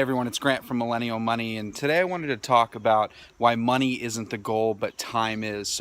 everyone, it's Grant from Millennial Money, and today I wanted to talk about why money isn't the goal, but time is.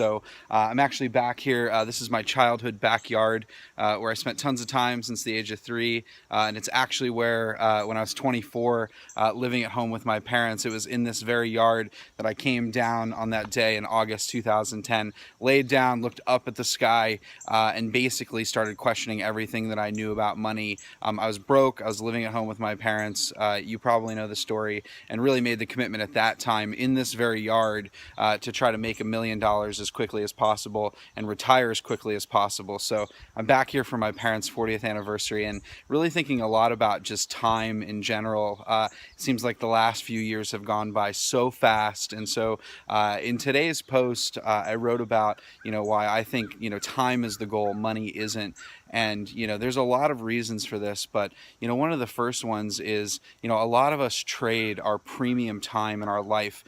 I'm actually back here. This is my childhood backyard where I spent tons of time since the age of 3, and it's actually where, when I was 24, living at home with my parents, it was in this very yard that I came down on that day in August 2010, laid down, looked up at the sky, and basically started questioning everything that I knew about money. I was broke. I was living at home with my parents. You probably know the story, and really made the commitment at that time in this very yard to try to make $1 million as quickly as possible and retire as quickly as possible. So I'm back here for my parents' 40th anniversary and really thinking a lot about just time in general. It seems like the last few years have gone by so fast. And so in today's post, I wrote about, why I think, time is the goal, money isn't. And, there's a lot of reasons for this, but, one of the first ones is, a lot of us trade our premium time in our life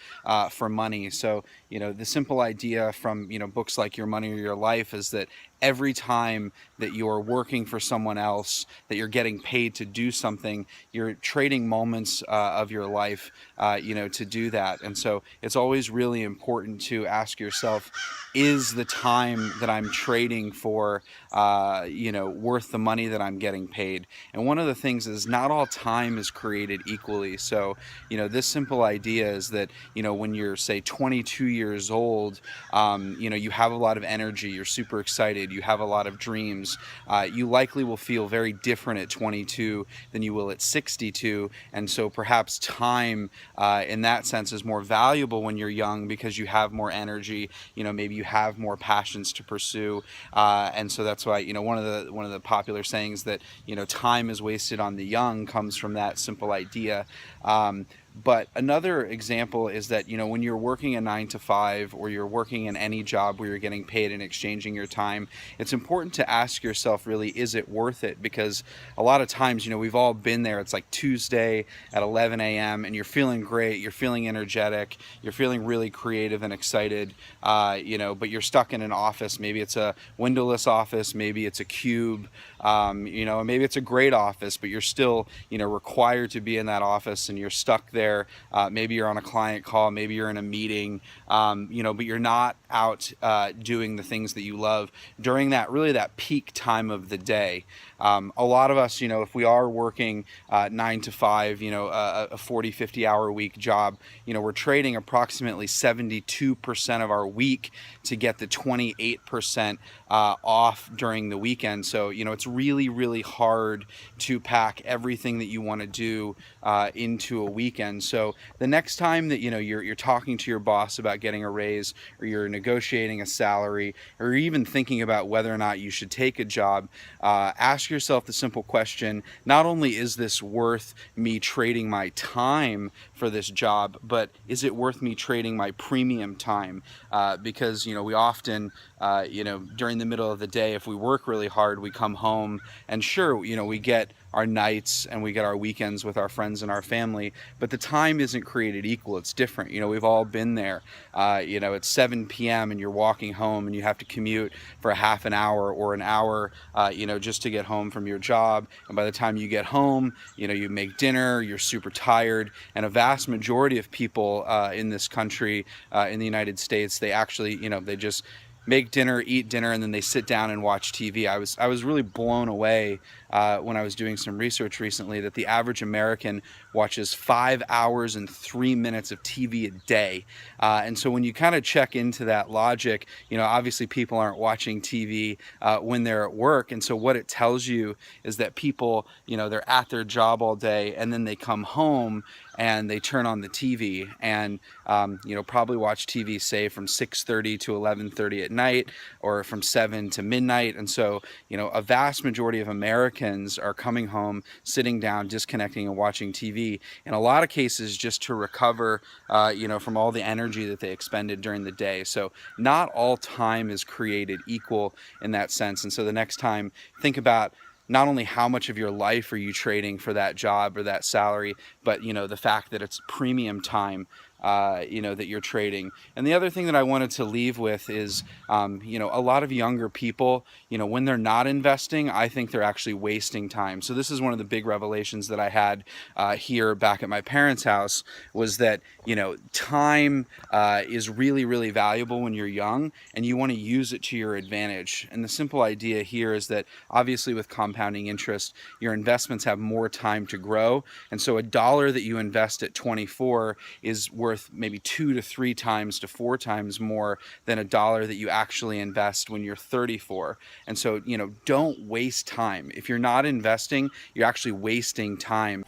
for money. So, the simple idea from, books like Your Money or Your Life is that every time that you're working for someone else, that you're getting paid to do something, you're trading moments of your life, to do that. And so it's always really important to ask yourself, is the time that I'm trading for, worth the money that I'm getting paid? And one of the things is not all time is created equally. So, this simple idea is that, when you're, say, 22 years old, you have a lot of energy, you're super excited, you have a lot of dreams. You likely will feel very different at 22 than you will at 62. And so perhaps time in that sense is more valuable when you're young because you have more energy, maybe you have more passions to pursue. And so that's why, one of the popular sayings that, time is wasted on the young comes from that simple idea. But another example is that, when you're working a 9 to 5 or you're working in any job where you're getting paid and exchanging your time, it's important to ask yourself, really, is it worth it? Because a lot of times, we've all been there. It's like Tuesday at 11 a.m. and you're feeling great, you're feeling energetic, you're feeling really creative and excited, but you're stuck in an office. Maybe it's a windowless office, maybe it's a cube, maybe it's a great office, but you're still, required to be in that office and you're stuck there. Maybe you're on a client call, maybe you're in a meeting, but you're not out doing the things that you love during that peak time of the day. A lot of us, if we are working 9 to 5, a 40, 50-hour week job, we're trading approximately 72% of our week to get the 28% off during the weekend. So, it's really, really hard to pack everything that you want to do into a weekend. So the next time that, you're talking to your boss about getting a raise, or you're negotiating a salary, or you're even thinking about whether or not you should take a job, ask yourself the simple question, not only is this worth me trading my time for this job, but is it worth me trading my premium time? Because, we often, during the middle of the day, if we work really hard, we come home and sure, we get our nights and we get our weekends with our friends and our family, but the time isn't created equal. It's different. We've all been there. It's 7 p.m. and you're walking home and you have to commute for a half an hour or an hour, just to get home from your job. And by the time you get home, you make dinner, you're super tired. And a vast majority of people in this country, in the United States, they actually, they just make dinner, eat dinner, and then they sit down and watch TV. I was really blown away when I was doing some research recently that the average American watches 5 hours and 3 minutes of TV a day. And so when you kind of check into that logic, obviously people aren't watching TV when they're at work. And so what it tells you is that people, they're at their job all day and then they come home and they turn on the TV and, probably watch TV, say, from 6:30 to 11:30 at night or from 7 to midnight. And so, a vast majority of Americans are coming home, sitting down, disconnecting and watching TV. In a lot of cases, just to recover, from all the energy that they expended during the day. So not all time is created equal in that sense. And so the next time, think about not only how much of your life are you trading for that job or that salary, but the fact that it's premium time. that you're trading. And the other thing that I wanted to leave with is, a lot of younger people, when they're not investing, I think they're actually wasting time. So this is one of the big revelations that I had here back at my parents' house, was that, time is really, really valuable when you're young, and you want to use it to your advantage. And the simple idea here is that obviously with compounding interest, your investments have more time to grow. And so a dollar that you invest at 24 is worth maybe 2 to 3 times to 4 times more than a dollar that you actually invest when you're 34. And so, don't waste time. If you're not investing, you're actually wasting time.